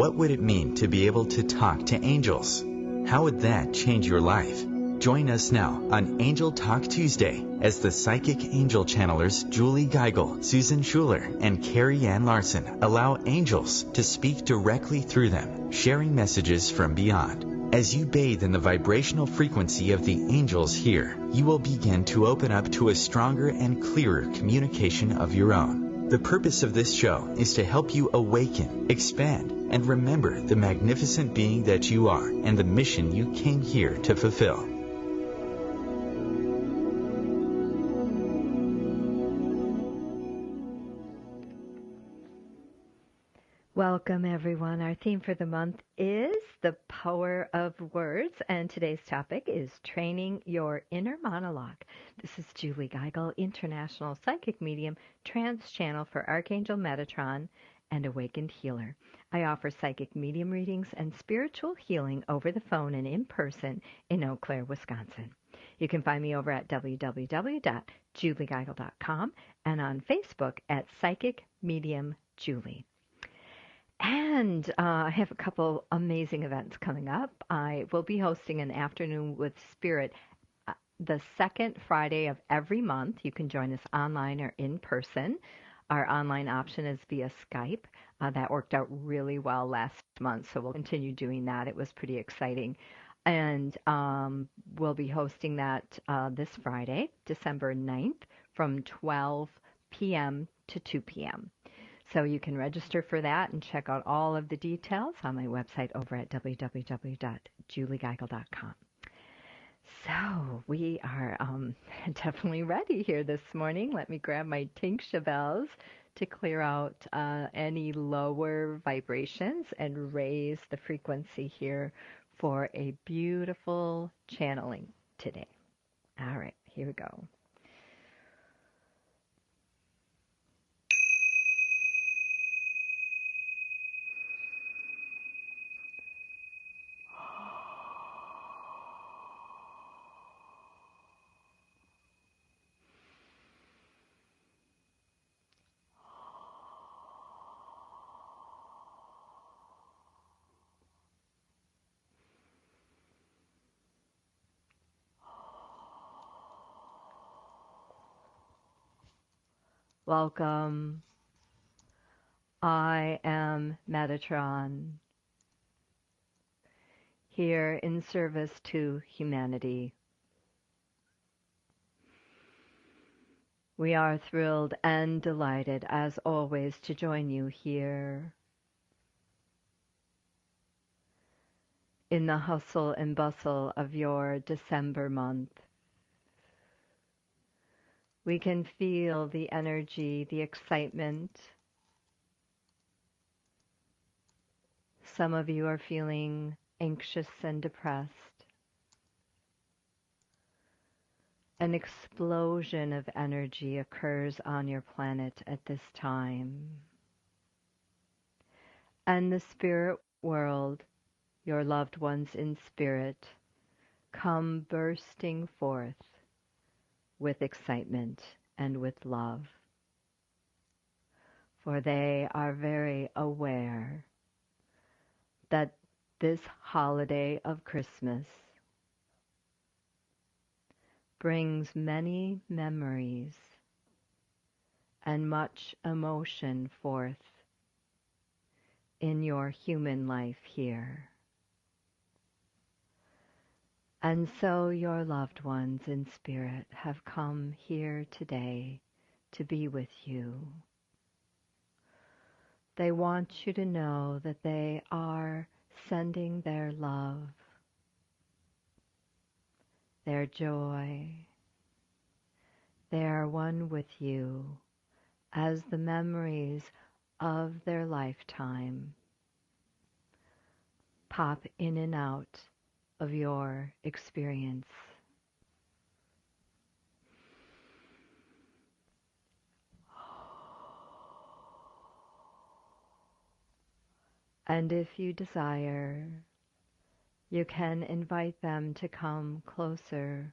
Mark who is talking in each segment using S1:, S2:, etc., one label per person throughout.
S1: What would it mean to be able to talk to angels? How would that change your life? Join us now on Angel Talk Tuesday as the psychic angel channelers Julie Geigel, Susan Schuler, and Carrie Ann Larson allow angels to speak directly through them, sharing messages from beyond. As you bathe in the vibrational frequency of the angels here, you will begin to open up to a stronger and clearer communication of your own. The purpose of this show is to help you awaken, expand, and remember the magnificent being that you are and the mission you came here to fulfill.
S2: Welcome, everyone. Our theme for the month is the power of words, and today's topic is training your inner monologue. This is Julie Geigel, international psychic medium, trance channel for Archangel Metatron and Awakened Healer. I offer psychic medium readings and spiritual healing over the phone and in person in Eau Claire, Wisconsin. You can find me over at www.juliegeigel.com and on Facebook at Psychic Medium Julie. And I have a couple amazing events coming up. I will be hosting an Afternoon with Spirit the second Friday of every month. You can join us online or in person. Our online option is via Skype. That worked out really well last month, so we'll continue doing that. It was pretty exciting. And we'll be hosting that this Friday, December 9th, from 12 p.m. to 2 p.m. So you can register for that and check out all of the details on my website over at www.juliegeigel.com. So we are definitely ready here this morning. Let me grab my tincture bells to clear out any lower vibrations and raise the frequency here for a beautiful channeling today. All right, here we go. Welcome. I am Metatron, here in service to humanity. We are thrilled and delighted, as always, to join you here in the hustle and bustle of your December month. We can feel the energy, the excitement. Some of you are feeling anxious and depressed. An explosion of energy occurs on your planet at this time. And the spirit world, your loved ones in spirit, come bursting forth with excitement and with love. For they are very aware that this holiday of Christmas brings many memories and much emotion forth in your human life here. And so your loved ones in spirit have come here today to be with you. They want you to know that they are sending their love, their joy. They are one with you as the memories of their lifetime pop in and out of your experience. And if you desire, you can invite them to come closer.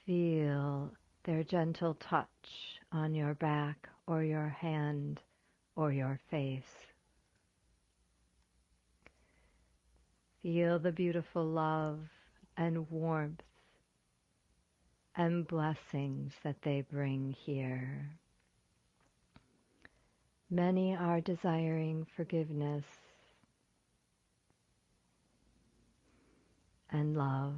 S2: Feel their gentle touch on your back or your hand or your face. Feel the beautiful love and warmth and blessings that they bring here. Many are desiring forgiveness and love,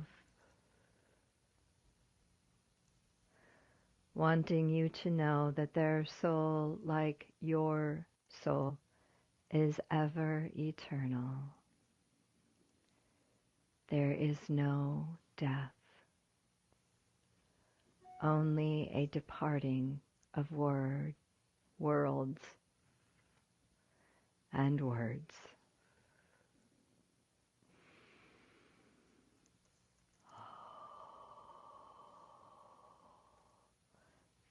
S2: wanting you to know that their soul, like your soul, is ever eternal. There is no death, only a departing of worlds and words.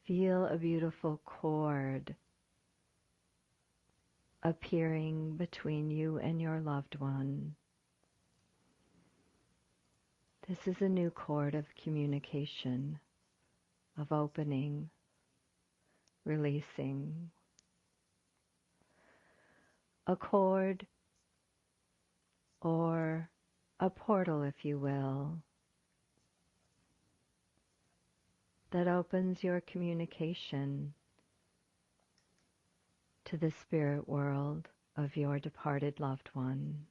S2: Feel a beautiful cord appearing between you and your loved one. This is a new cord of communication, of opening, releasing. A cord, or a portal, if you will, that opens your communication to the spirit world of your departed loved one.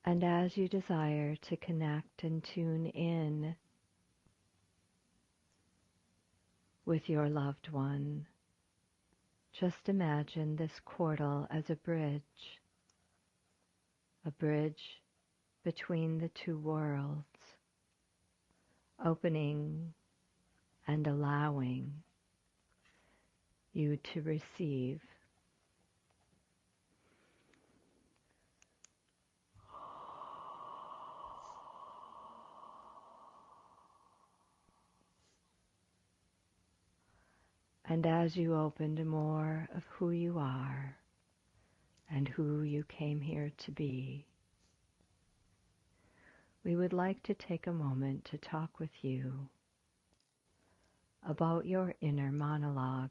S2: And as you desire to connect and tune in with your loved one, just imagine this portal as a bridge between the two worlds, opening and allowing you to receive. And as you open to more of who you are and who you came here to be, we would like to take a moment to talk with you about your inner monologue.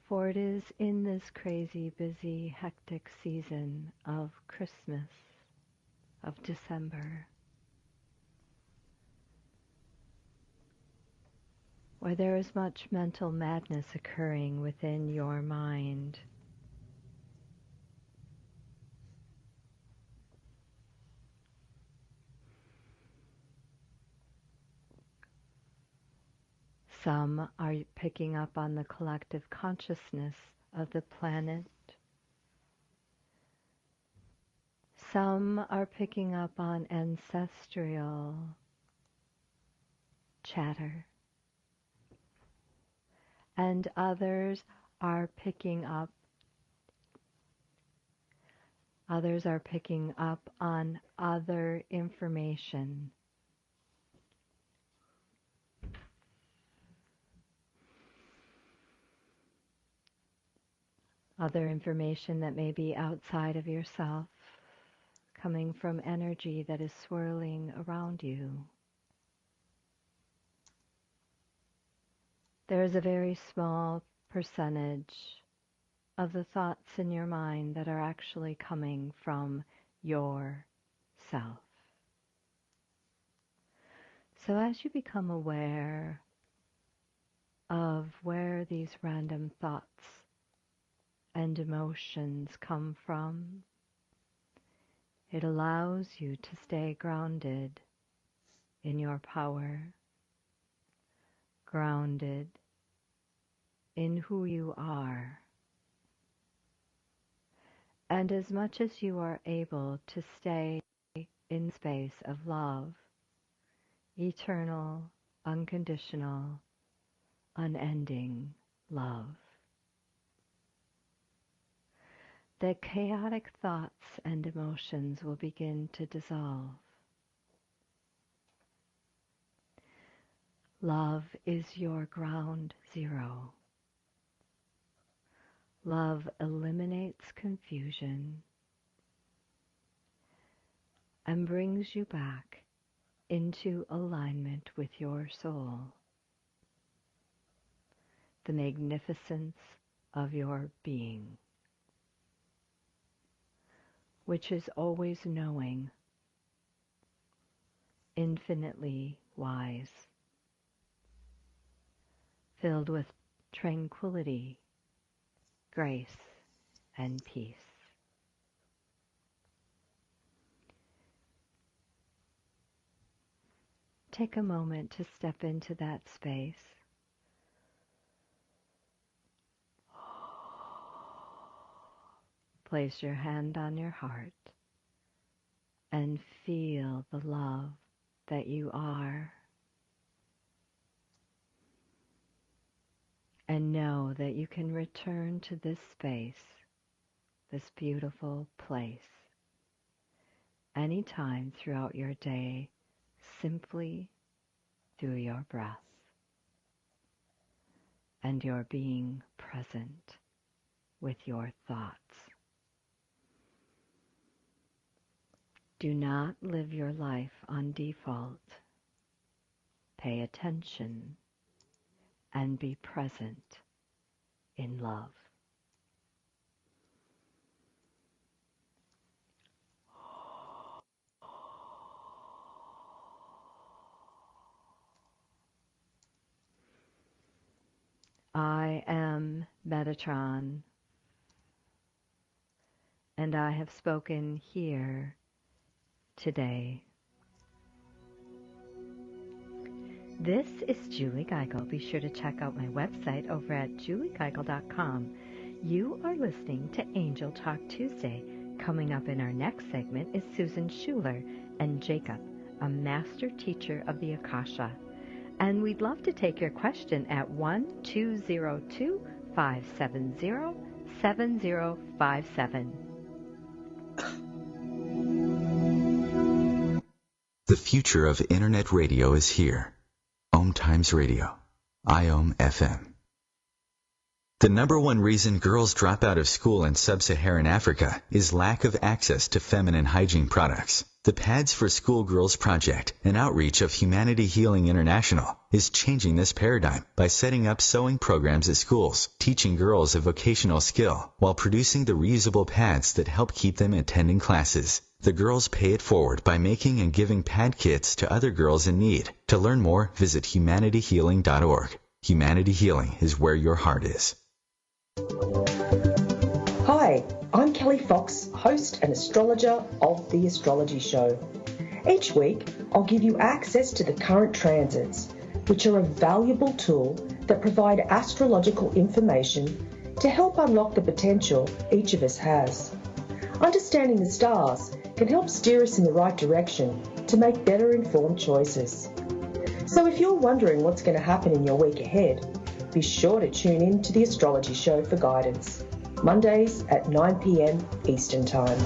S2: For it is in this crazy, busy, hectic season of Christmas, of December, where there is much mental madness occurring within your mind. Some are picking up on the collective consciousness of the planet. Some are picking up on ancestral chatter. And others are picking up on other information. Other information that may be outside of yourself, coming from energy that is swirling around you. There is a very small percentage of the thoughts in your mind that are actually coming from yourself. So as you become aware of where these random thoughts and emotions come from, it allows you to stay grounded in your power, grounded in who you are. And as much as you are able to stay in the space of love, eternal, unconditional, unending love, the chaotic thoughts and emotions will begin to dissolve. Love is your ground zero. Love eliminates confusion and brings you back into alignment with your soul, the magnificence of your being, which is always knowing, infinitely wise, filled with tranquility, grace, and peace. Take a moment to step into that space. Place your hand on your heart and feel the love that you are. And know that you can return to this space, this beautiful place, anytime throughout your day, simply through your breath and your being present with your thoughts. Do not live your life on default. Pay attention and be present in love. I am Metatron, and I have spoken here today. This is Julie Geigel. Be sure to check out my website over at juliegeigel.com. You are listening to Angel Talk Tuesday. Coming up in our next segment is Susan Schuler and Jacob, a master teacher of the Akasha. And we'd love to take your question at 1-202-570-7057.
S1: The future of Internet radio is here. OMTimes Radio, IOM FM. The number one reason girls drop out of school in sub-Saharan Africa is lack of access to feminine hygiene products. The Pads for Schoolgirls Project, an outreach of Humanity Healing International, is changing this paradigm by setting up sewing programs at schools, teaching girls a vocational skill, while producing the reusable pads that help keep them attending classes. The girls pay it forward by making and giving pad kits to other girls in need. To learn more, visit humanityhealing.org. Humanity Healing is where your heart is.
S3: Hi, I'm Kelly Fox, host and astrologer of The Astrology Show. Each week, I'll give you access to the current transits, which are a valuable tool that provide astrological information to help unlock the potential each of us has. Understanding the stars can help steer us in the right direction to make better informed choices. So if you're wondering what's going to happen in your week ahead, be sure to tune in to The Astrology Show for guidance, Mondays at 9 p.m. Eastern Time.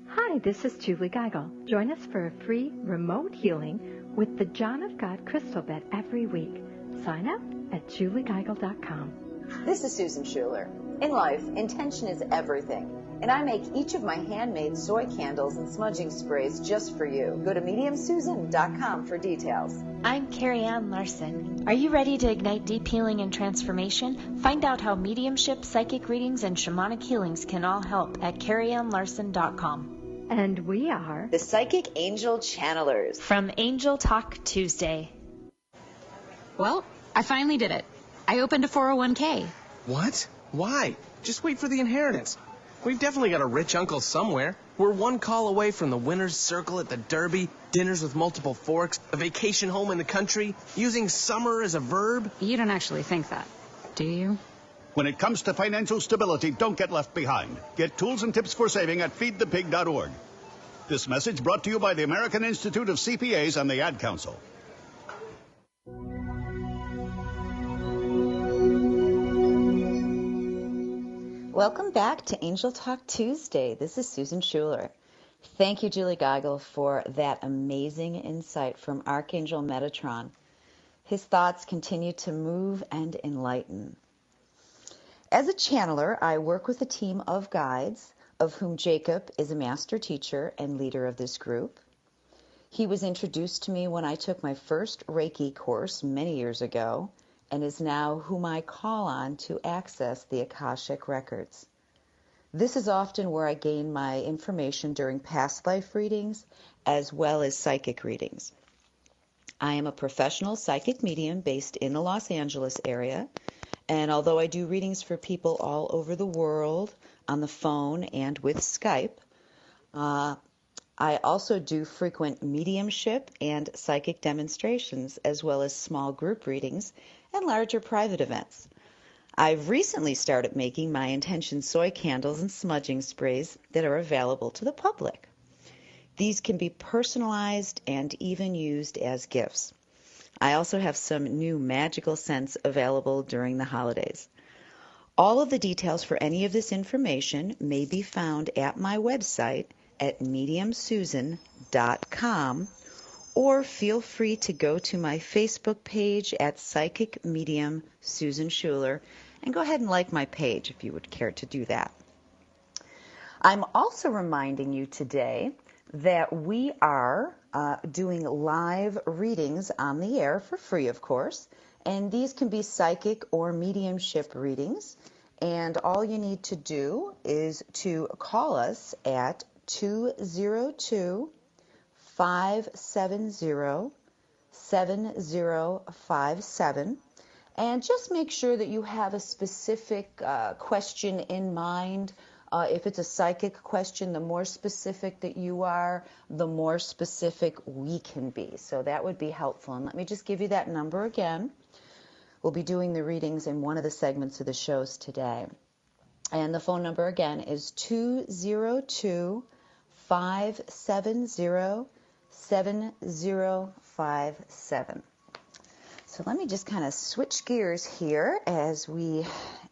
S2: Hi, this is Julie Geigel. Join us for a free remote healing with the John of God crystal bed every week. Sign up at juliegeigel.com.
S4: This is Susan Schuler. In life, intention is everything. And I make each of my handmade soy candles and smudging sprays just for you. Go to mediumsusan.com for details.
S5: I'm Carrie Ann Larson. Are you ready to ignite deep healing and transformation? Find out how mediumship, psychic readings, and shamanic healings can all help at carrieannlarson.com.
S2: And we are
S4: The Psychic Angel Channelers
S5: from Angel Talk Tuesday.
S6: Well, I finally did it. I opened a 401k.
S7: What? Why? Just wait for the inheritance. We've definitely got a rich uncle somewhere. We're one call away from the winner's circle at the Derby, dinners with multiple forks, a vacation home in the country, using summer as a verb.
S6: You don't actually think that, do you?
S8: When it comes to financial stability, don't get left behind. Get tools and tips for saving at feedthepig.org. This message brought to you by the American Institute of CPAs and the Ad Council.
S4: Welcome back to Angel Talk Tuesday. This is Susan Schuler. Thank you, Julie Geigel, for that amazing insight from Archangel Metatron. His thoughts continue to move and enlighten. As a channeler, I work with a team of guides of whom Jacob is a master teacher and leader of this group. He was introduced to me when I took my first Reiki course many years ago, and is now whom I call on to access the Akashic records. This is often where I gain my information during past life readings as well as psychic readings. I am a professional psychic medium based in the Los Angeles area, and although I do readings for people all over the world on the phone and with Skype, I also do frequent mediumship and psychic demonstrations, as well as small group readings and larger private events. I've recently started making my intention soy candles and smudging sprays that are available to the public. These can be personalized and even used as gifts. I also have some new magical scents available during the holidays. All of the details for any of this information may be found at my website at mediumsusan.com, or feel free to go to my Facebook page at Psychic Medium Susan Schuler and go ahead and like my page if you would care to do that. I'm also reminding you today that we are doing live readings on the air for free, of course, and these can be psychic or mediumship readings, and all you need to do is to call us at 202-570-7057, and just make sure that you have a specific question in mind. If it's a psychic question, the more specific that you are, the more specific we can be. So that would be helpful. And let me just give you that number again. We'll be doing the readings in one of the segments of the shows today. And the phone number again is 202-570-7057. So let me just kind of switch gears here as we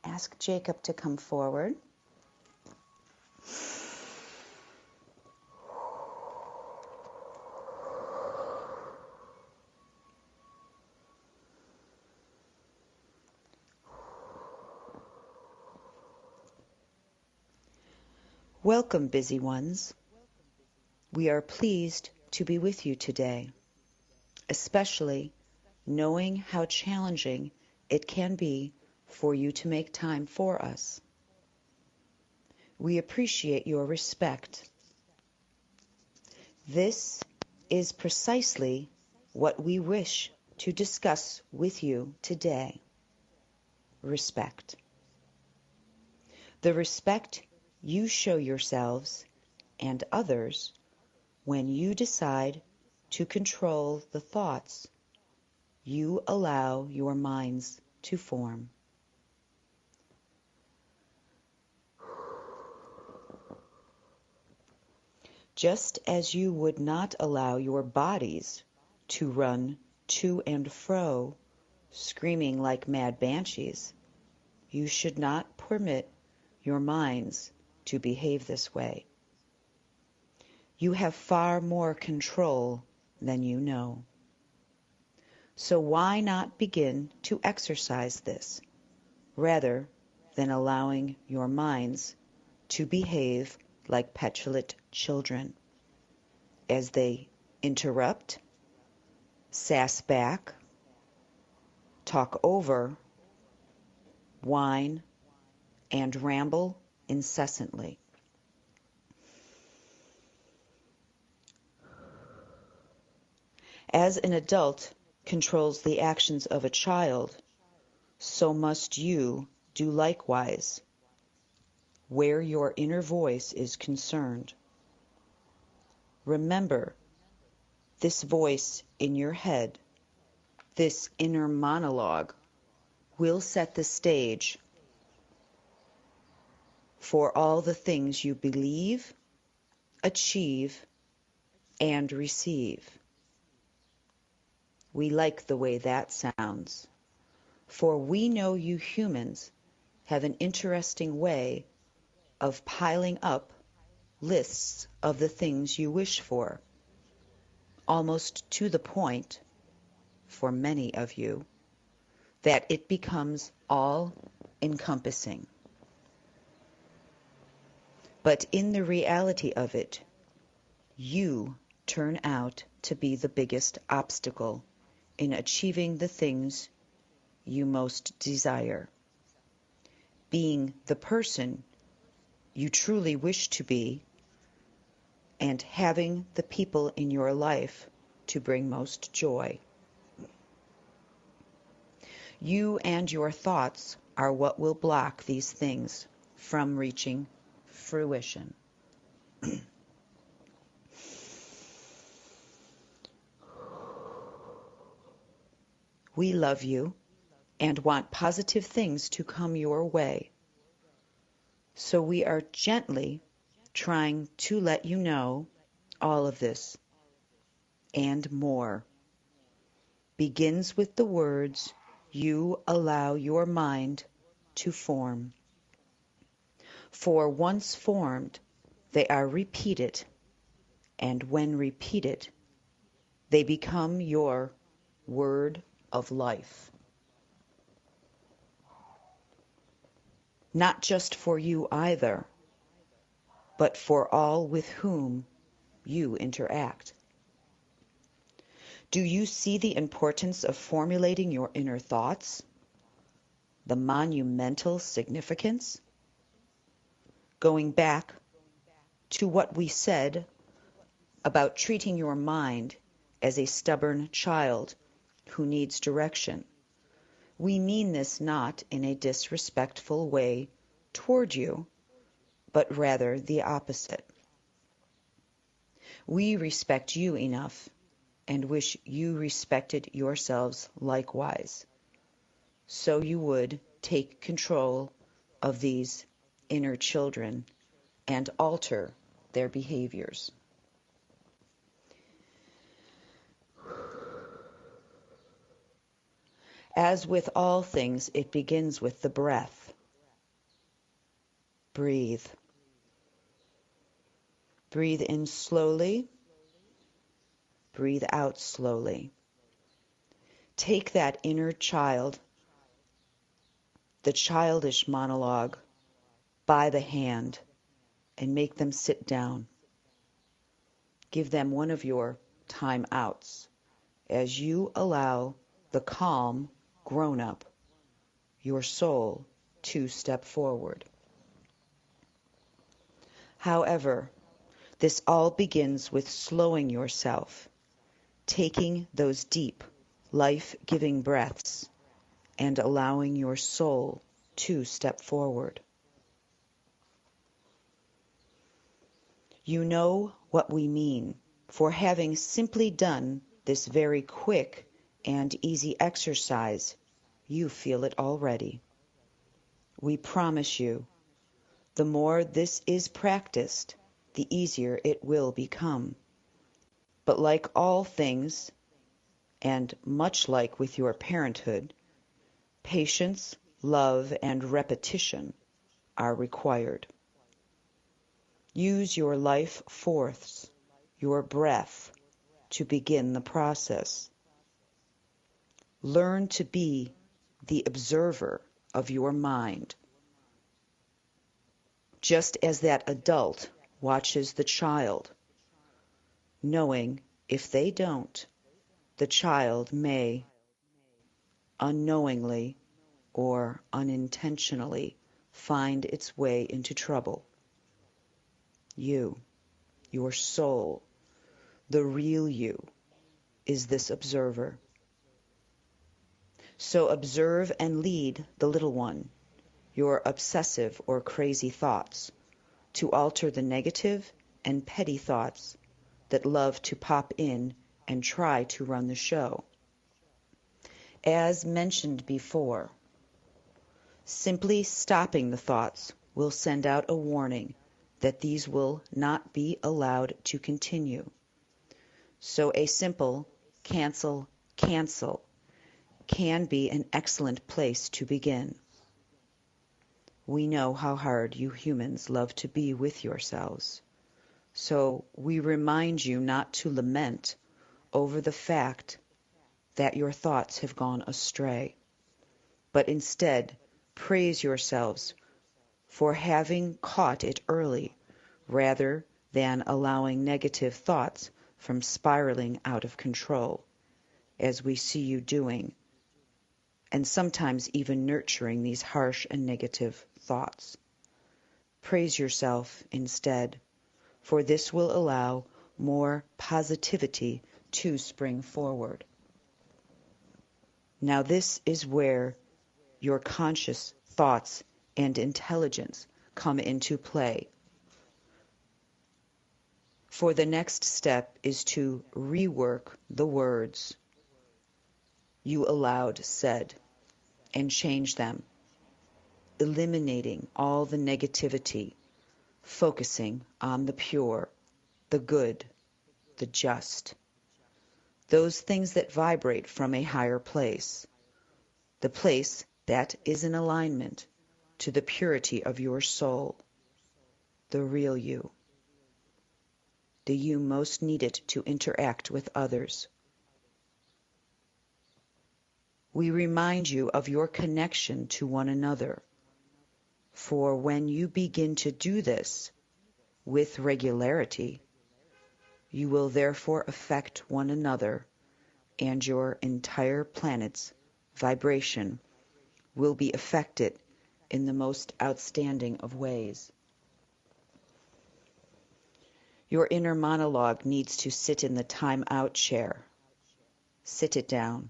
S4: ask Jacob to come forward. Welcome, busy ones. We are pleased to be with you today, especially knowing how challenging it can be for you to make time for us. We appreciate your respect. This is precisely what we wish to discuss with you today. Respect. The respect you show yourselves and others when you decide to control the thoughts you allow your minds to form. Just as you would not allow your bodies to run to and fro, screaming like mad banshees, you should not permit your minds to behave this way. You have far more control than you know. So why not begin to exercise this, rather than allowing your minds to behave like petulant children, as they interrupt, sass back, talk over, whine, and ramble incessantly. As an adult controls the actions of a child, so must you do likewise where your inner voice is concerned. Remember, this voice in your head, this inner monologue, will set the stage for all the things you believe, achieve, and receive. We like the way that sounds, for we know you humans have an interesting way of piling up lists of the things you wish for, almost to the point, for many of you, that it becomes all-encompassing. But in the reality of it, you turn out to be the biggest obstacle in achieving the things you most desire. Being the person you truly wish to be, and having the people in your life to bring most joy. You and your thoughts are what will block these things from reaching fruition. We love you and want positive things to come your way. So we are gently trying to let you know all of this and more begins with the words you allow your mind to form. For once formed, they are repeated, and when repeated, they become your word of life. Not just for you either, but for all with whom you interact. Do you see the importance of formulating your inner thoughts? The monumental significance? Going back to what we said about treating your mind as a stubborn child who needs direction, we mean this not in a disrespectful way toward you, but rather the opposite. We respect you enough and wish you respected yourselves likewise, so you would take control of these inner children and alter their behaviors. As with all things, it begins with the breath. Breathe. Breathe in slowly. Breathe out slowly. Take that inner child, the childish monologue, by the hand and make them sit down. Give them one of your time outs as you allow the calm grown-up, your soul, to step forward. However, this all begins with slowing yourself, taking those deep, life-giving breaths, and allowing your soul to step forward. You know what we mean, for having simply done this very quick and easy exercise, you feel it already. We promise you, the more this is practiced, the easier it will become. But like all things, and much like with your parenthood, patience, love, and repetition are required. Use your life force, your breath, to begin the process. Learn to be the observer of your mind, just as that adult watches the child, knowing if they don't, the child may unknowingly or unintentionally find its way into trouble. You, your soul, the real you, is this observer. So observe and lead the little one, your obsessive or crazy thoughts, to alter the negative and petty thoughts that love to pop in and try to run the show. As mentioned before, simply stopping the thoughts will send out a warning that these will not be allowed to continue. So a simple cancel, cancel can be an excellent place to begin. We know how hard you humans love to be with yourselves. So we remind you not to lament over the fact that your thoughts have gone astray, but instead praise yourselves for having caught it early rather than allowing negative thoughts from spiraling out of control, as we see you doing, and sometimes even nurturing these harsh and negative thoughts. Praise yourself instead, for this will allow more positivity to spring forward. Now this is where your conscious thoughts and intelligence come into play. For the next step is to rework the words you aloud said and change them, eliminating all the negativity, focusing on the pure, the good, the just, those things that vibrate from a higher place, the place that is in alignment to the purity of your soul, the real you, the you most needed to interact with others. We remind you of your connection to one another, for when you begin to do this with regularity, you will therefore affect one another, and your entire planet's vibration will be affected in the most outstanding of ways. Your inner monologue needs to sit in the time-out chair. Sit it down.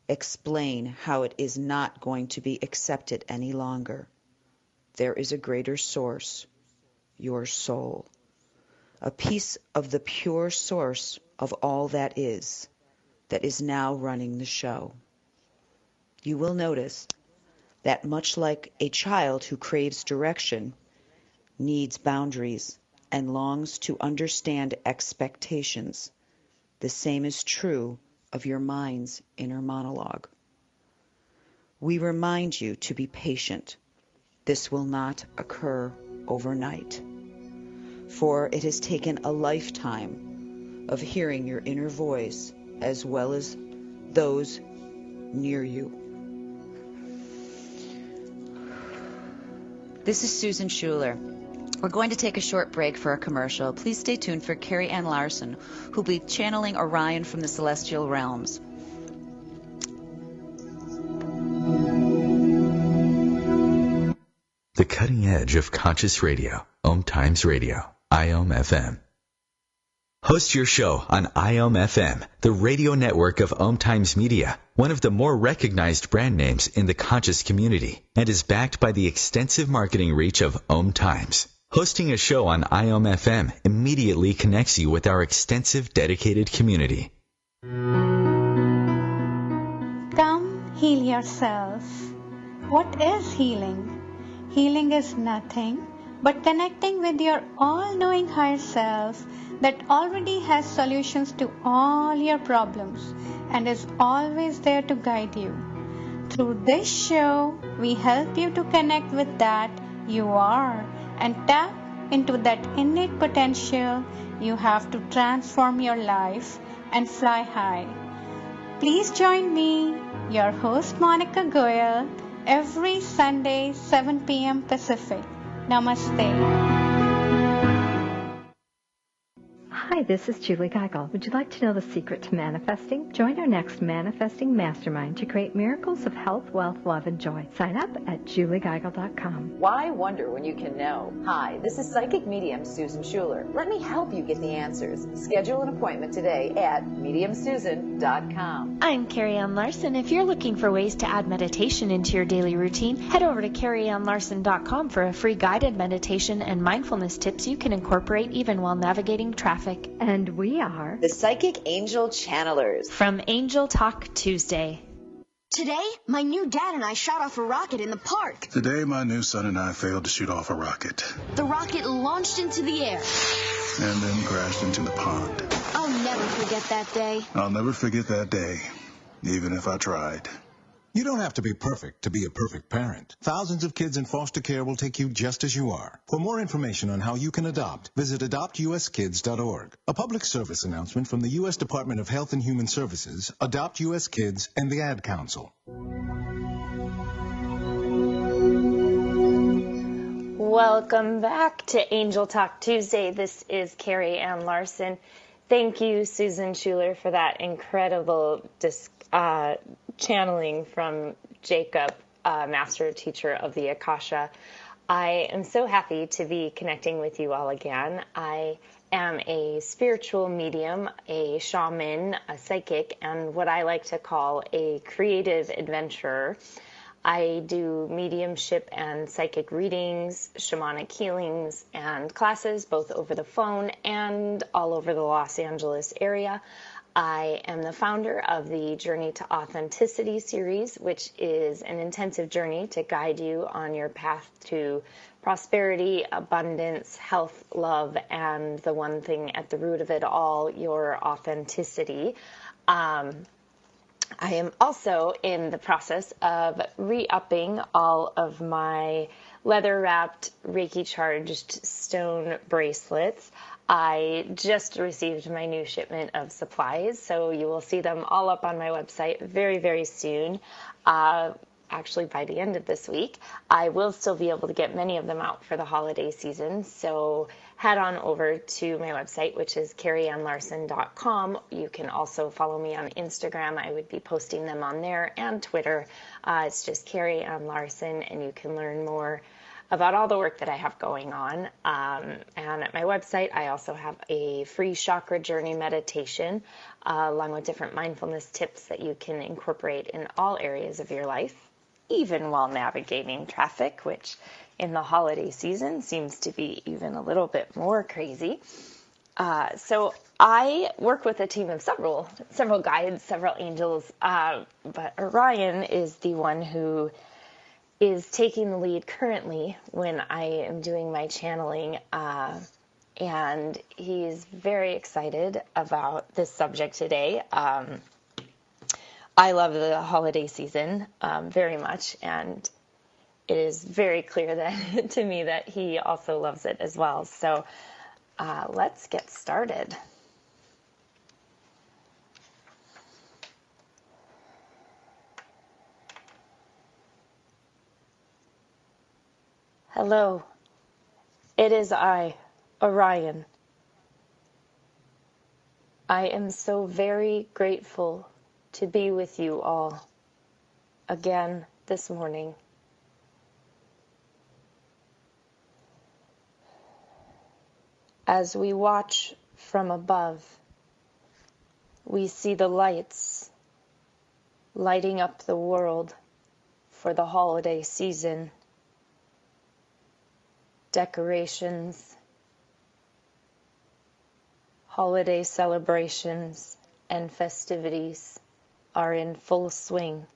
S4: Explain how it is not going to be accepted any longer. There is a greater source, your soul, a piece of the pure source of all that is now running the show. You will notice that much like a child who craves direction, needs boundaries, and longs to understand expectations, the same is true of your mind's inner monologue. We remind you to be patient. This will not occur overnight, for it has taken a lifetime of hearing your inner voice as well as those near you. This is Susan Schuler. We're going to take a short break for a commercial. Please stay tuned for Carrie Ann Larson, who'll be channeling Orion from the celestial realms.
S1: The cutting edge of conscious radio, OMTimes Radio, IOM FM. Host your show on IOM FM, the radio network of OMTimes Media, one of the more recognized brand names in the conscious community, and is backed by the extensive marketing reach of OMTimes. Hosting a show on IOM FM immediately connects you with our extensive dedicated community.
S9: Come heal yourself. What is healing? Healing is nothing but connecting with your all-knowing higher self that already has solutions to all your problems and is always there to guide you. Through this show, we help you to connect with that you are and tap into that innate potential you have to transform your life and fly high. Please join me, your host Monica Goyal, every Sunday, 7 p.m. Pacific. Namaste.
S2: Hi, this is Julie Geigel. Would you like to know the secret to manifesting? Join our next Manifesting Mastermind to create miracles of health, wealth, love, and joy. Sign up at juliegeigel.com.
S10: Why wonder when you can know? Hi, this is psychic medium Susan Schuler. Let me help you get the answers. Schedule an appointment today at mediumsusan.com.
S5: I'm Carrie Ann Larson. If you're looking for ways to add meditation into your daily routine, head over to carrieannlarson.com for a free guided meditation and mindfulness tips you can incorporate even while navigating traffic.
S2: And we are
S10: the Psychic Angel Channelers
S5: from Angel Talk Tuesday.
S11: Today, my new dad and I shot off a rocket in the park.
S12: Today, my new son and I failed to shoot off a rocket.
S11: The rocket launched into the air
S12: and then crashed into the pond.
S11: I'll never forget that day.
S12: I'll never forget that day, even if I tried.
S13: You don't have to be perfect to be a perfect parent. Thousands of kids in foster care will take you just as you are. For more information on how you can adopt, visit adoptuskids.org. A public service announcement from the U.S. Department of Health and Human Services, Adopt U.S. Kids, and the Ad Council.
S5: Welcome back to Angel Talk Tuesday. This is Carrie Ann Larson. Thank you, Susan Schuler, for that incredible channeling from Jacob, master teacher of the Akasha. I am so happy to be connecting with you all again. I am a spiritual medium, a shaman, a psychic, and what I like to call a creative adventurer. I do mediumship and psychic readings, shamanic healings, and classes both over the phone and all over the Los Angeles area. I am the founder of the Journey to Authenticity series, which is an intensive journey to guide you on your path to prosperity, abundance, health, love, and the one thing at the root of it all, your authenticity. I am also in the process of re-upping all of my leather-wrapped, Reiki-charged stone bracelets. I just received my new shipment of supplies, so you will see them all up on my website very, very soon. Actually, by the end of this week. I will still be able to get many of them out for the holiday season, so head on over to my website, which is carrieannlarson.com. You can also follow me on Instagram. I would be posting them on there, and Twitter. It's just Carrie Ann Larson, and you can learn more about all the work that I have going on. And at my website, I also have a free chakra journey meditation, along with different mindfulness tips that you can incorporate in all areas of your life, even while navigating traffic, which in the holiday season seems to be even a little bit more crazy. So I work with a team of several guides, several angels, but Orion is the one who is taking the lead currently when I am doing my channeling, and he's very excited about this subject today. I love the holiday season very much, and it is very clear that to me that he also loves it as well. So let's get started. Hello, it is I, Orion. I am so very grateful to be with you all again this morning. As we watch from above, we see the lights lighting up the world for the holiday season. Decorations, holiday celebrations, and festivities are in full swing.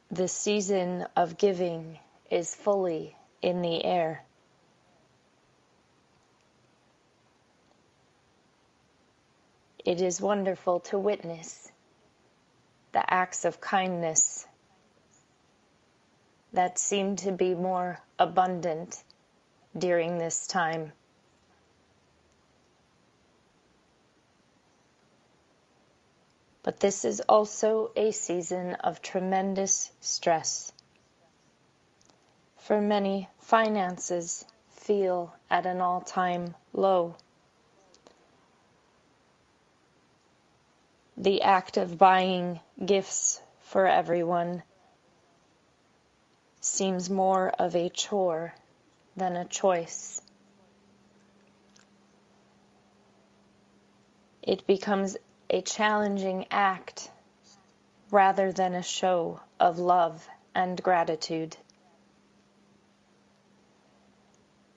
S5: The season of giving is fully in the air. It is wonderful to witness the acts of kindness that seem to be more abundant during this time. But this is also a season of tremendous stress. For many, finances feel at an all-time low. The act of buying gifts for everyone seems more of a chore than a choice. It becomes a challenging act rather than a show of love and gratitude.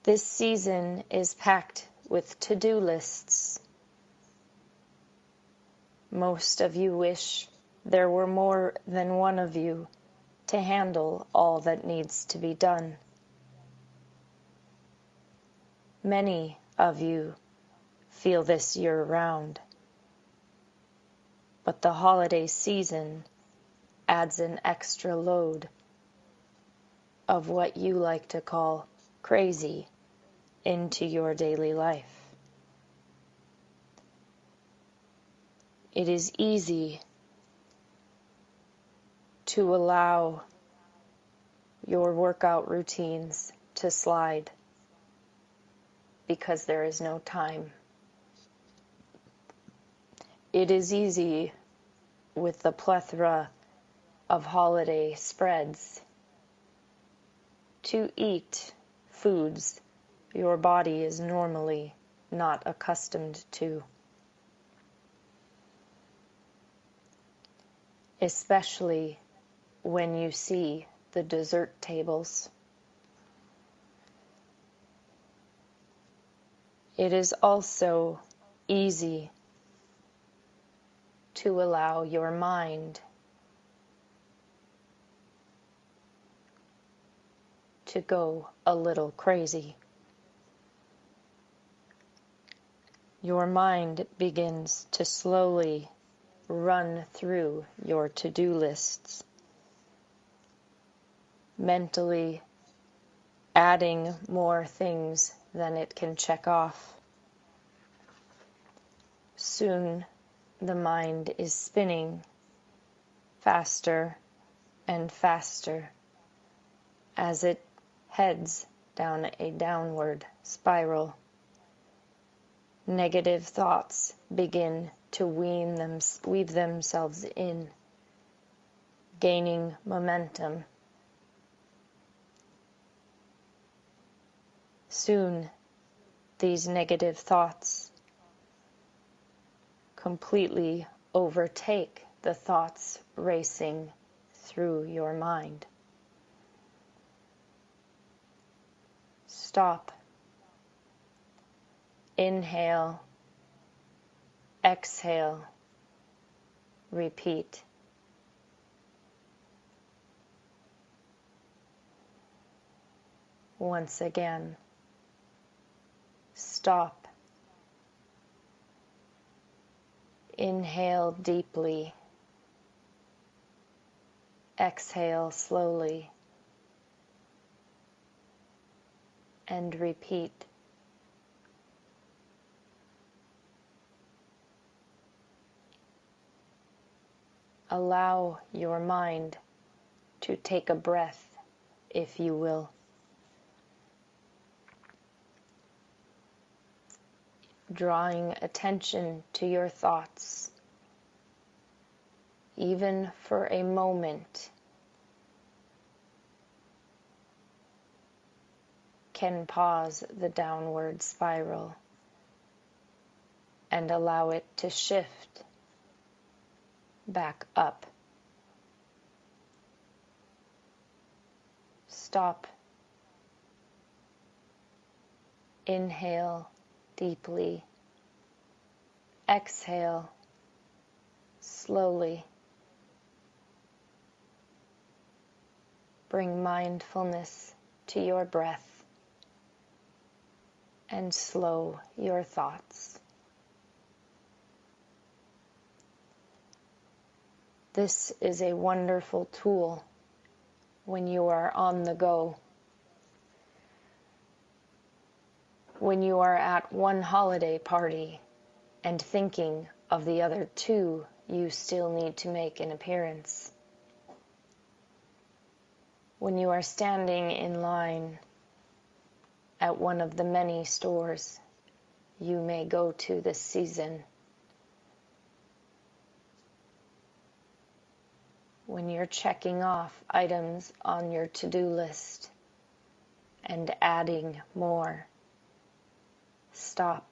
S5: This season is packed with to-do lists. Most of you wish there were more than one of you to handle all that needs to be done. Many of you feel this year-round, but the holiday season adds an extra load of what you like to call crazy into your daily life. It is easy to allow
S14: your workout routines to slide because there is no time. It is easy with the plethora of holiday spreads to eat foods your body is normally not accustomed to, especially when you see the dessert tables. It is also easy to allow your mind to go a little crazy. Your mind begins to slowly run through your to-do lists, mentally adding more things than it can check off. Soon the mind is spinning faster and faster as it heads down a downward spiral. Negative thoughts begin to weave themselves in, gaining momentum. Soon, these negative thoughts completely overtake the thoughts racing through your mind. Stop. Inhale. Exhale. Repeat. Once again. Stop. Inhale deeply. Exhale slowly. And repeat. Allow your mind to take a breath, if you will. Drawing attention to your thoughts, even for a moment, can pause the downward spiral and allow it to shift back up. Stop. Inhale deeply. Exhale slowly. Bring mindfulness to your breath and slow your thoughts. This is a wonderful tool when you are on the go. When you are at one holiday party and thinking of the other two you still need to make an appearance. When you are standing in line at one of the many stores you may go to this season. When you're checking off items on your to-do list and adding more. Stop.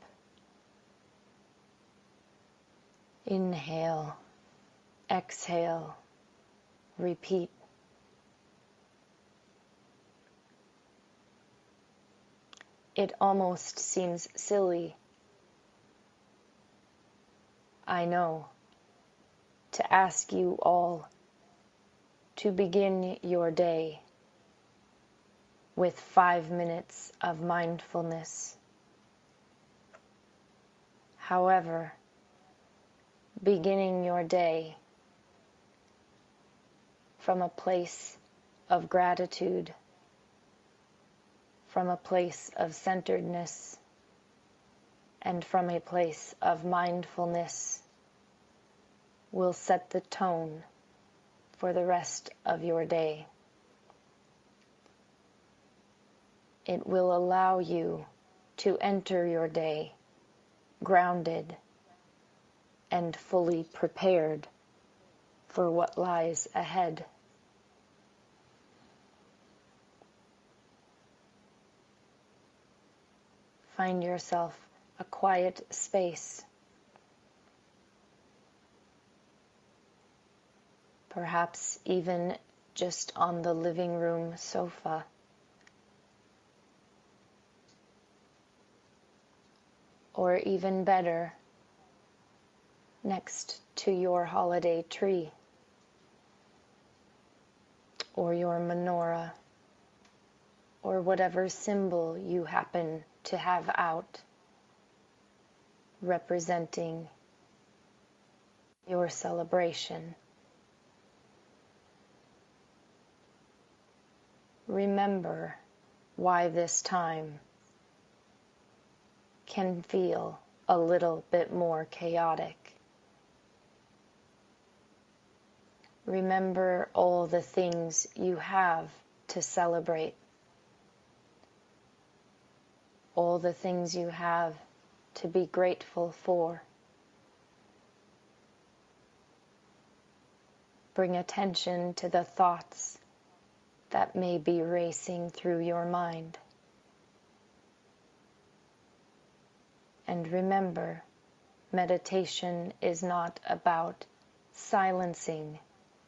S14: Inhale. Exhale. Repeat. It almost seems silly, I know, to ask you all to begin your day with 5 minutes of mindfulness. However, beginning your day from a place of gratitude, from a place of centeredness, and from a place of mindfulness will set the tone for the rest of your day. It will allow you to enter your day grounded and fully prepared for what lies ahead. Find yourself a quiet space, perhaps even just on the living room sofa. Or even better, next to your holiday tree or your menorah or whatever symbol you happen to have out representing your celebration. Remember why this time can feel a little bit more chaotic. Remember all the things you have to celebrate, all the things you have to be grateful for. Bring attention to the thoughts that may be racing through your mind. And remember, meditation is not about silencing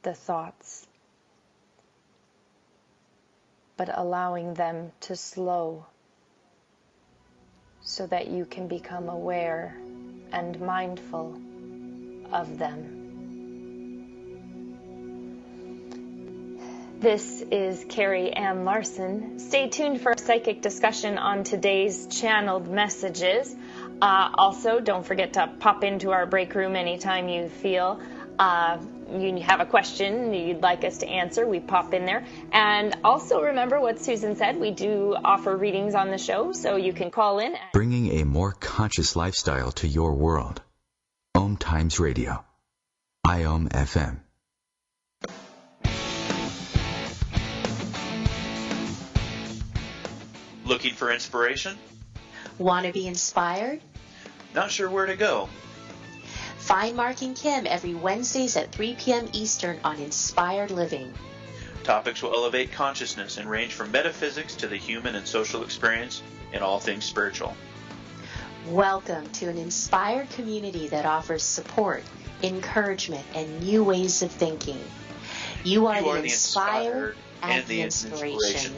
S14: the thoughts, but allowing them to slow so that you can become aware and mindful of them. This is Carrie Ann Larson. Stay tuned for a psychic discussion on today's channeled messages. Also, don't forget to pop into our break room anytime you feel you have a question you'd like us to answer. We pop in there. And also remember what Susan said. We do offer readings on the show, so you can call in.
S1: Bringing a more conscious lifestyle to your world. OMTimes Radio. IOM FM.
S15: Looking for inspiration?
S16: Want to be inspired?
S15: Not sure where to go?
S16: Find Mark and Kim every Wednesdays at 3 p.m. Eastern on Inspired Living.
S15: Topics will elevate consciousness and range from metaphysics to the human and social experience and all things spiritual.
S16: Welcome to an inspired community that offers support, encouragement, and new ways of thinking. You are the inspired and the inspiration.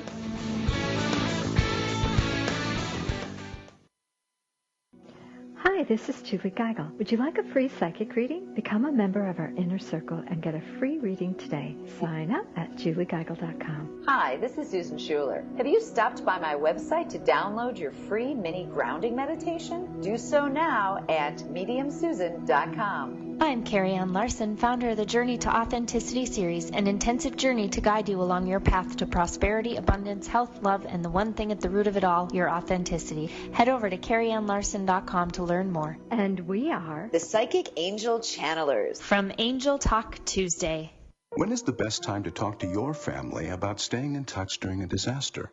S2: Hi, this is Julie Geigel. Would you like a free psychic reading? Become a member of our inner circle and get a free reading today. Sign up at juliegeigel.com.
S10: Hi, this is Susan Schuler. Have you stopped by my website to download your free mini grounding meditation? Do so now at mediumsusan.com.
S5: I'm Carrie Ann Larson, founder of the Journey to Authenticity series, an intensive journey to guide you along your path to prosperity, abundance, health, love, and the one thing at the root of it all, your authenticity. Head over to carrieannlarson.com to learn more.
S2: And we are
S10: the Psychic Angel Channelers
S5: from Angel Talk Tuesday.
S12: When is the best time to talk to your family about staying in touch during a disaster?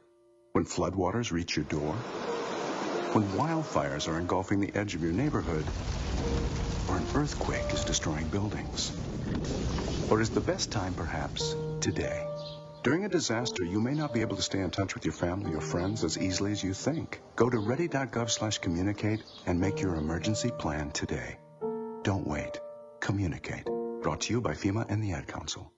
S12: When floodwaters reach your door? When wildfires are engulfing the edge of your neighborhood? Or an earthquake is destroying buildings? Or is the best time perhaps today? During a disaster, you may not be able to stay in touch with your family or friends as easily as you think. Go to ready.gov/communicate and make your emergency plan today. Don't wait. Communicate. Brought to you by FEMA and the Ad Council.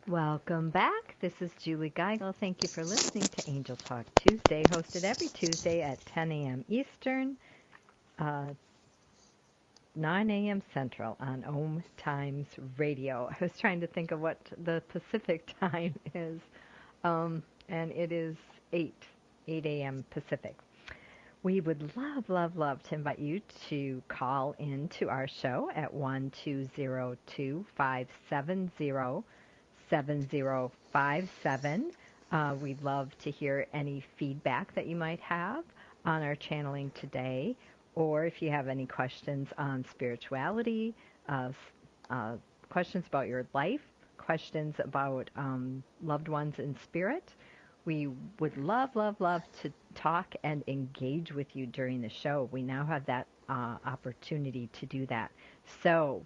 S2: Welcome back. This is Julie Geigel. Thank you for listening to Angel Talk Tuesday, hosted every Tuesday at 10 a.m. Eastern, 9 a.m. Central on OMTimes Radio. I was trying to think of what the Pacific time is, and it is 8 a.m. Pacific. We would love to invite you to call in to our show at 1-202-570-7057. We'd love to hear any feedback that you might have on our channeling today, or if you have any questions on spirituality, questions about your life, questions about loved ones in spirit, we would love, love, love to talk and engage with you during the show. We now have that opportunity to do that. So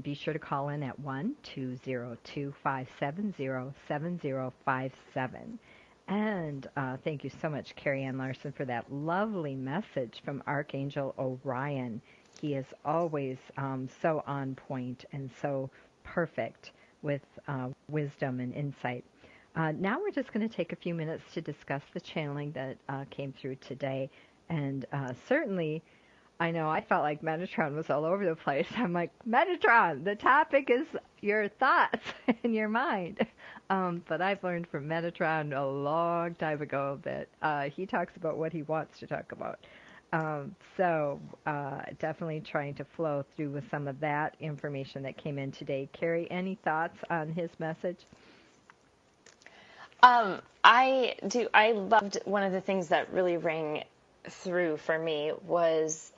S2: be sure to call in at 1-202-570-7057. And thank you so much, Carrie Ann Larson, for that lovely message from Archangel Orion. He is always so on point and so perfect with wisdom and insight. Now we're just going to take a few minutes to discuss the channeling that came through today. And certainly, I know I felt like Metatron was all over the place. I'm like, Metatron, the topic is your thoughts and your mind. But I've learned from Metatron a long time ago that he talks about what he wants to talk about. So definitely trying to flow through with some of that information that came in today. Carrie, any thoughts on his message?
S14: I do. I loved one of the things that really rang through for me was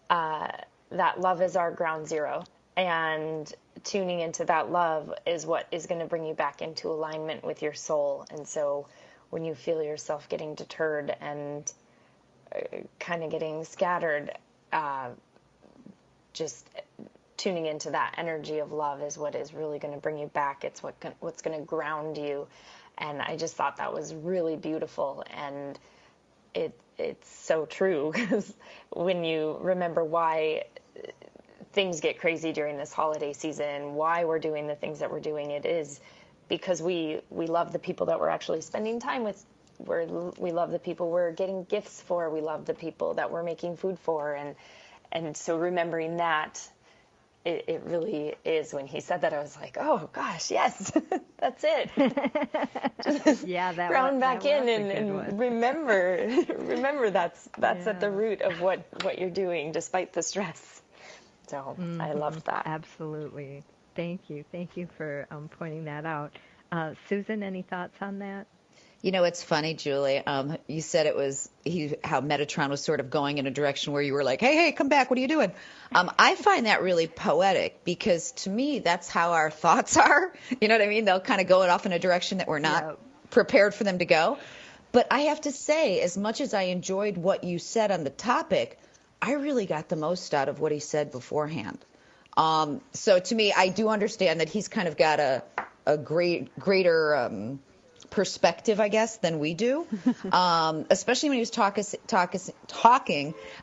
S14: that love is our ground zero, and tuning into that love is what is going to bring you back into alignment with your soul. And so when you feel yourself getting deterred and kind of getting scattered, just tuning into that energy of love is what is really going to bring you back. It's what's going to ground you. And I just thought that was really beautiful, and it's so true, because when you remember why things get crazy during this holiday season, why we're doing the things that we're doing, it is because we love the people that we're actually spending time with. We love the people we're getting gifts for. We love the people that we're making food for, and so remembering that. It really is. When he said that, I was like, oh, gosh, yes, that's it. Just
S2: that
S14: ground back in and remember that's at the root of what you're doing, despite the stress. So I loved that.
S2: Absolutely. Thank you. Thank you for pointing that out. Susan, any thoughts on that?
S4: You know, it's funny, Julie. You said it was how Metatron was sort of going in a direction where you were like, hey, come back. What are you doing? I find that really poetic, because to me, that's how our thoughts are. You know what I mean? They'll kind of go off in a direction that we're not prepared for them to go. But I have to say, as much as I enjoyed what you said on the topic, I really got the most out of what he said beforehand. So to me, I do understand that he's kind of got a greater perspective, I guess, than we do, especially when he was talking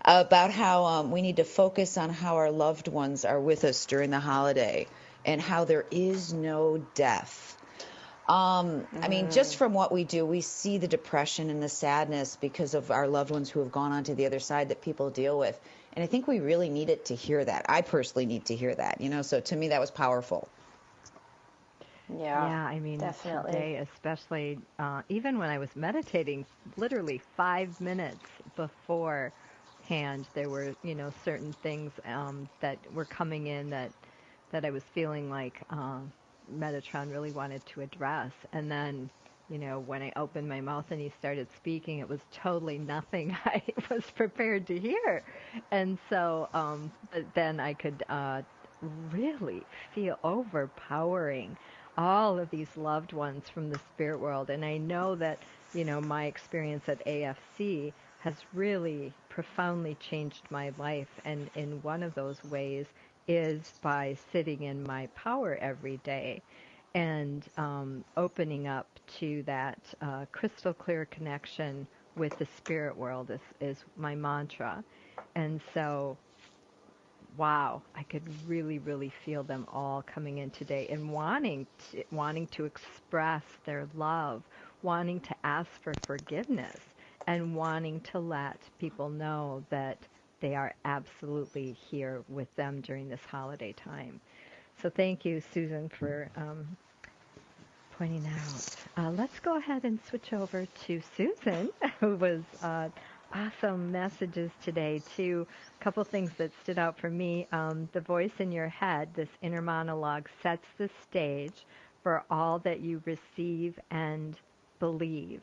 S4: about how we need to focus on how our loved ones are with us during the holiday and how there is no death. I mean, just from what we do, we see the depression and the sadness because of our loved ones who have gone on to the other side that people deal with. And I think we really needed to hear that. I personally need to hear that, so to me that was powerful.
S14: Yeah,
S2: I mean,
S14: definitely.
S2: Today, especially, even when I was meditating, literally 5 minutes beforehand, there were, certain things that were coming in that I was feeling like Metatron really wanted to address. And then, when I opened my mouth and he started speaking, it was totally nothing I was prepared to hear. And so, but then I could really feel overpowering all of these loved ones from the spirit world. And I know that, my experience at AFC has really profoundly changed my life. And in one of those ways is by sitting in my power every day and opening up to that crystal clear connection with the spirit world is my mantra. And so wow, I could really, really feel them all coming in today and wanting to express their love, wanting to ask for forgiveness, and wanting to let people know that they are absolutely here with them during this holiday time. So thank you, Susan, for pointing out. Let's go ahead and switch over to Susan, who was awesome messages today, too. A couple things that stood out for me. The voice in your head, this inner monologue, sets the stage for all that you receive and believe.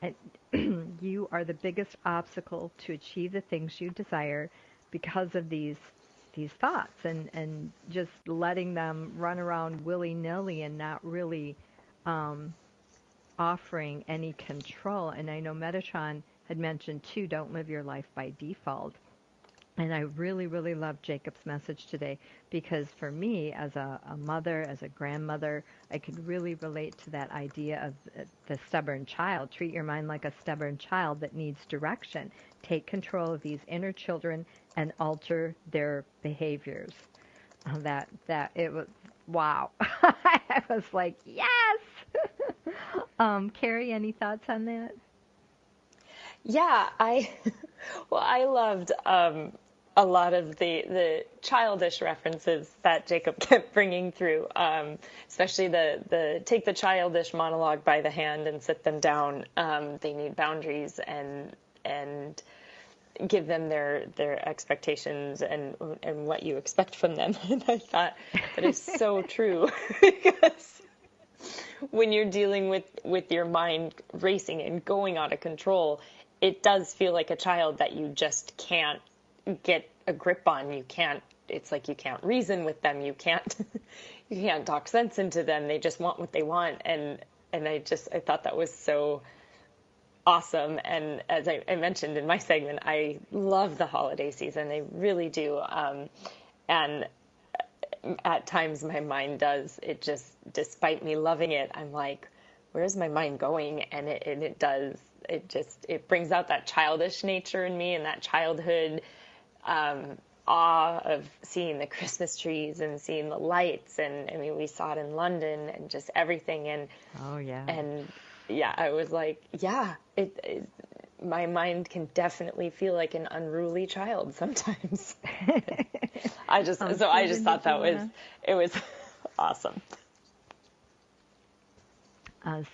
S2: And you are the biggest obstacle to achieve the things you desire because of these these thoughts and just letting them run around willy-nilly and not really offering any control. And I know Metatron had mentioned too, don't live your life by default. And I really, really love Jacob's message today, because for me, as a mother, as a grandmother, I could really relate to that idea of the stubborn child. Treat your mind like a stubborn child that needs direction. Take control of these inner children and alter their behaviors. That it was, wow. I was like, yes! Carrie, any thoughts on that?
S14: Yeah, I loved a lot of the childish references that Jacob kept bringing through, especially the take the childish monologue by the hand and sit them down. They need boundaries and give them their expectations and what you expect from them. And I thought that is so true, because when you're dealing with your mind racing and going out of control, it does feel like a child that you just can't get a grip on. It's like you can't reason with them. You can't talk sense into them. They just want what they want. And I thought that was so awesome. And as I mentioned in my segment, I love the holiday season. I really do. And at times my mind does, it just, despite me loving it, I'm like, where's my mind going? And it does, it brings out that childish nature in me and that childhood awe of seeing the Christmas trees and seeing the lights. And I mean, we saw it in London and just everything. And
S2: oh yeah.
S14: And yeah, I was like, yeah, my mind can definitely feel like an unruly child sometimes. I just thought that it was awesome.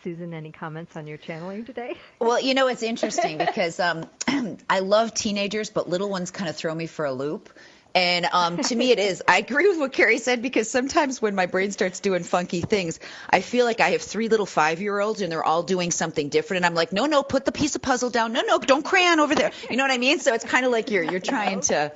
S2: Susan, any comments on your channeling today?
S4: Well, it's interesting because I love teenagers, but little ones kind of throw me for a loop. And to me it is. I agree with what Carrie said, because sometimes when my brain starts doing funky things, I feel like I have 3 little 5-year-olds and they're all doing something different. And I'm like, no, put the piece of puzzle down. No, don't crayon over there. You know what I mean? So it's kind of like you're trying to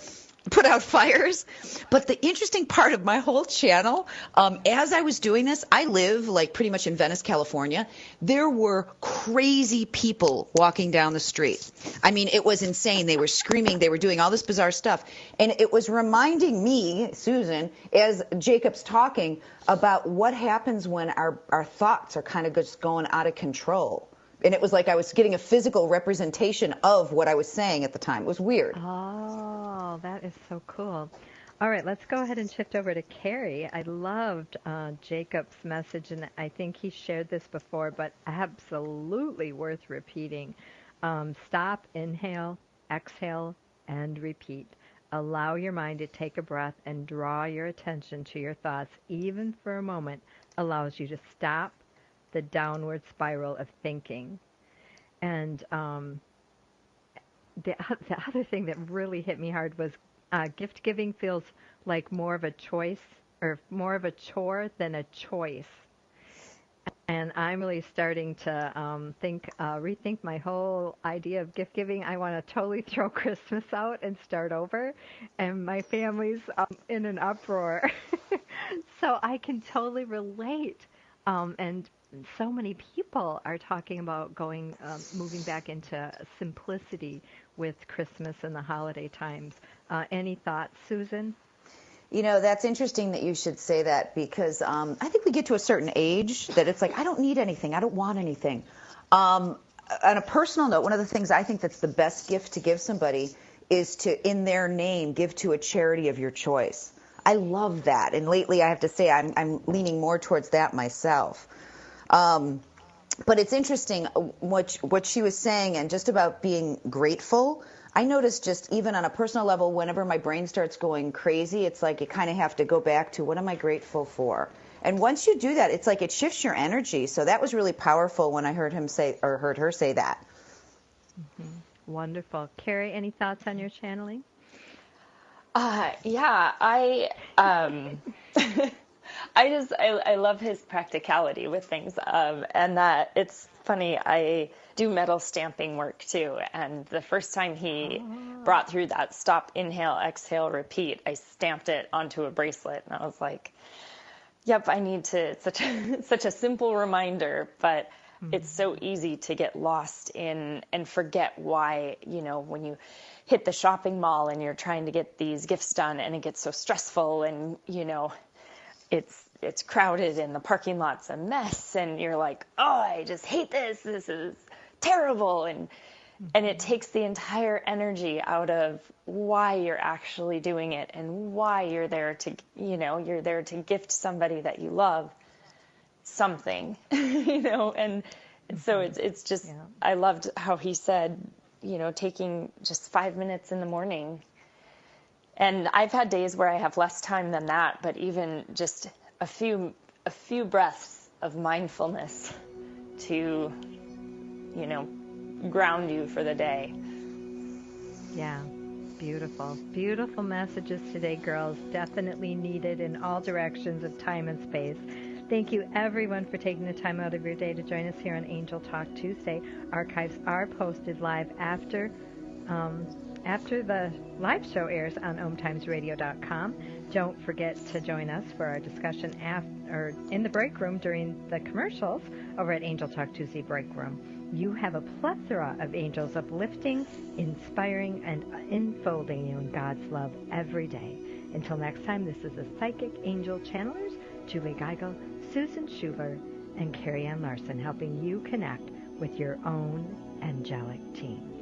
S4: put out fires. But the interesting part of my whole channel, as I was doing this, I live like pretty much in Venice, California. There were crazy people walking down the street. I mean, it was insane. They were screaming. They were doing all this bizarre stuff. And it was reminding me, Susan, as Jacob's talking, about what happens when our thoughts are kind of just going out of control. And it was like I was getting a physical representation of what I was saying at the time. It was weird.
S2: Oh, that is so cool. All right, let's go ahead and shift over to Carrie. I loved Jacob's message, and I think he shared this before, but absolutely worth repeating. Stop, inhale, exhale, and repeat. Allow your mind to take a breath and draw your attention to your thoughts, even for a moment, allows you to stop the downward spiral of thinking. And the other thing that really hit me hard was gift giving feels like more of a choice, or more of a chore than a choice. And I'm really starting to rethink my whole idea of gift giving. I want to totally throw Christmas out and start over, and my family's in an uproar. So I can totally relate. And so many people are talking about moving back into simplicity with Christmas and the holiday times. Any thoughts, Susan?
S4: That's interesting that you should say that, because I think we get to a certain age that it's like, I don't need anything. I don't want anything. On a personal note, one of the things I think that's the best gift to give somebody is to, in their name, give to a charity of your choice. I love that. And lately, I have to say, I'm leaning more towards that myself. But it's interesting what she was saying, and just about being grateful. I notice just even on a personal level, whenever my brain starts going crazy, it's like you kind of have to go back to, what am I grateful for? And once you do that, it's like it shifts your energy. So that was really powerful when I heard her say that.
S2: Mm-hmm. Wonderful. Carrie, any thoughts on your channeling?
S14: Yeah, I love his practicality with things, and that it's funny. I do metal stamping work too, and the first time he brought through that stop, inhale, exhale, repeat, I stamped it onto a bracelet, and I was like, yep, I need to. It's such a simple reminder, but it's so easy to get lost in and forget why, when you hit the shopping mall and you're trying to get these gifts done and it gets so stressful and, it's crowded and the parking lot's a mess and you're like, oh, I just hate this. This is terrible. And it takes the entire energy out of why you're actually doing it and why you're there to gift somebody that you love something, and so it's just, I loved how he said, taking just 5 minutes in the morning. And I've had days where I have less time than that, but even just a few breaths of mindfulness to, ground you for the day.
S2: Yeah. Beautiful. Beautiful messages today, girls. Definitely needed in all directions of time and space. Thank you, everyone, for taking the time out of your day to join us here on Angel Talk Tuesday. Archives are posted live after the live show airs on OMTimesRadio.com. Don't forget to join us for our discussion in the break room during the commercials over at Angel Talk Tuesday Breakroom. You have a plethora of angels uplifting, inspiring, and enfolding you in God's love every day. Until next time, this is the Psychic Angel Channelers, Julie Geigel, Susan Schuler, and Carrie Ann Larson, helping you connect with your own angelic team.